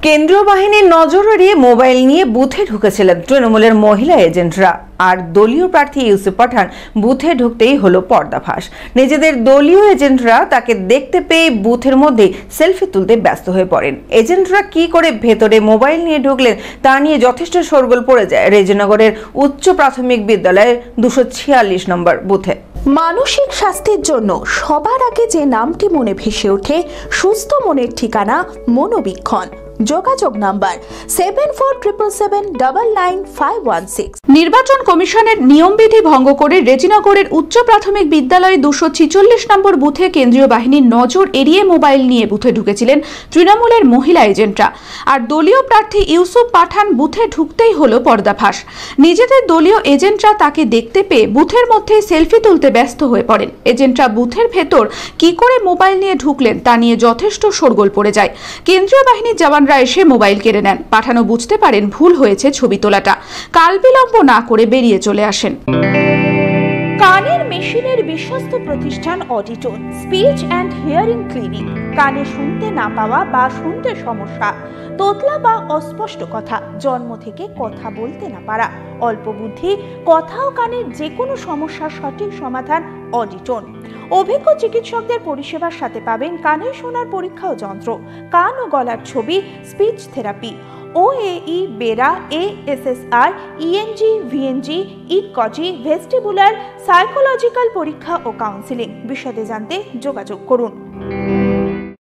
কেন্দ্রীয় বাহিনীর নজর এড়িয়ে মোবাইল নিয়ে বুথে ঢুকেছিলেন তৃণমূলের মহিলা এজেন্টরা। আর দলীয় প্রার্থী ইউসুফ পাঠান বুথে ঢুকতেই হলো পর্দাফাঁস। নিজেদের দলীয় এজেন্টরা তাকে দেখতে পেয়ে বুথের মধ্যে সেলফি তুলতে ব্যস্ত হয়ে পড়েন। এজেন্টরা কি করে ভেতরে মোবাইল নিয়ে ঢুকলেন তা নিয়ে যথেষ্ট শোরগোল পড়ে যায় রেজিনগরের উচ্চ প্রাথমিক বিদ্যালয়ের 246 নম্বর বুথে। মানসিক স্বাস্থ্যের জন্য সবার আগে যে নামটি মনে ভেসে ওঠে, সুস্থ মনের ঠিকানা মনোবীক্ষণ। যোগাযোগ নাম্বার 7477799516। নির্বাচন কমিশনের নিয়মবিধি ভঙ্গ করে রেজিনগরের উচ্চ প্রাথমিক বিদ্যালয়ে 246 নম্বর বুথে কেন্দ্রীয় বাহিনীর নজর এড়িয়ে মোবাইল নিয়ে বুথে ঢুকেছিলেন তৃণমূলের মহিলা এজেন্টরা। আর দলীয় প্রার্থী ইউসুফ পাঠান বুথে ঢুকতেই হলো পর্দাফাঁস। নিজেদের দলীয় এজেন্টরা তাকে দেখতে পেয়ে বুথের মধ্যে সেলফি তুলতে ব্যস্ত হয়ে পড়েন। এজেন্টরা বুথের ভেতর কি করে মোবাইল নিয়ে ঢুকলেন তা নিয়ে যথেষ্ট শোরগোল পড়ে যায়। কেন্দ্রীয় বাহিনীর জওয়ানরা এসে মোবাইল কেড়ে নেন। পাঠানো বুঝতে পারেন ভুল হয়েছে ছবি তোলাটা, কাল বিলম্ব না করে বেরিয়ে চলে আসেন। কানের মেশিনের বিশ্বস্ত প্রতিষ্ঠান Auditone speech and hearing clinic. কানে শুনতে না পাওয়া বা শুনতে সমস্যা, তোতলা বা অস্পষ্ট কথা, জন্ম থেকে কথা বলতে না পারা, অল্প বুদ্ধি, কথা ও কানের যে কোনো সমস্যার সঠিক সমাধান অডিটোন। অভিজ্ঞ চিকিৎসকদের পরিষেবার সাথে পাবেন কানের শোনার পরীক্ষা ও যন্ত্র, কান ও গলার ছবি, speech therapy, OAE, BERA, ASSR, ENG, VNG, ইকজি, ভেস্টিবুলার, সাইকোলজিক্যাল পরীক্ষা ও কাউন্সিলিং। বিশদে জানতে যোগাযোগ করুন।